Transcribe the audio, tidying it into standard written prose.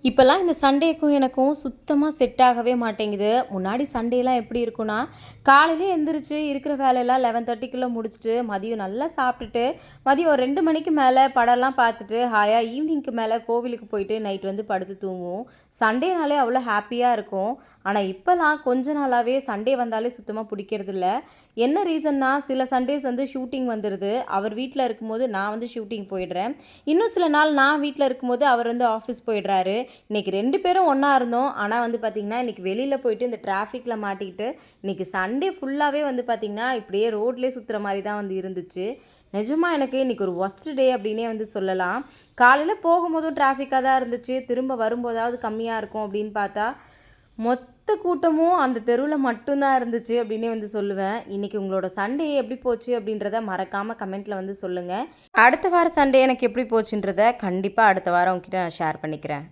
இப்போல்லாம் இந்த சண்டேக்கும் எனக்கும் சுத்தமாக செட் ஆகவே மாட்டேங்குது. முன்னாடி சண்டேலாம் எப்படி இருக்கும்னா, காலையிலே எந்திரிச்சு இருக்கிற வேலையெல்லாம் 11:30க்குள்ள முடிச்சுட்டு, மதியம் நல்லா சாப்பிட்டுட்டு, மதியம் ஒரு 2 மணிக்கு மேல படம்லாம் பார்த்துட்டு, ஹாயா ஈவினிங்க்கு மேல கோவிலுக்கு போயிட்டு நைட் வந்து படுத்து தூங்குவோம். சண்டேனாலே அவ்வளோ ஹாப்பியா இருக்கும். ஆனா இப்போலாம் கொஞ்ச நாளாவே சண்டே வந்தாலே சுத்தமா புடிக்கிறதில்ல. என்ன ரீசன்னா, சில சண்டேஸ் வந்து ஷூட்டிங் வந்துருது. அவர் வீட்ல இருக்கும்போது நான் வந்து ஷூட்டிங் போயிடுறேன். இன்னும் சில நாள் நான் வீட்ல இருக்கும்போது அவர் வந்து ஆஃபீஸ் போயிடுறாரு. இன்னைக்கு 2 பேரும் ஒண்ணா இருந்தோம். ஆனா வந்து பார்த்தீங்கன்னா, இன்னைக்கு வெளியில போயிட்டு இந்த டிராஃபிக்ல மாட்டிக்கிட்டு, இன்னைக்கு சண்டே ஃபுல்லாவே வந்து பார்த்தீங்கன்னா, இப்படியே ரோட்லயே சுத்துற மாரி தான் வந்து இருந்துச்சு. நிஜமா எனக்கு இன்னைக்கு ஒரு வொர்ஸ்ட் டே அப்படின்னே வந்து சொல்லலாம். காலையில போகும்போதும் டிராஃபிக்கா தான் இருந்துச்சு. திரும்ப வரும்போதாவது கம்மியா இருக்கும் அப்படின்னு பார்த்தா, மொத்த கூட்டமும் அந்த தெருவுல மட்டும் தான் இருந்துச்சு அப்படின்னே வந்து சொல்லுவேன். இன்னைக்கு உங்களோட சண்டே எப்படி போச்சு அப்படின்றத மறக்காம கமெண்ட்ல வந்து சொல்லுங்க. அடுத்த வார சண்டே எனக்கு எப்படி போச்சுன்றத கண்டிப்பா அடுத்த வாரம் உங்ககிட்ட நான் ஷேர் பண்ணிக்கிறேன்.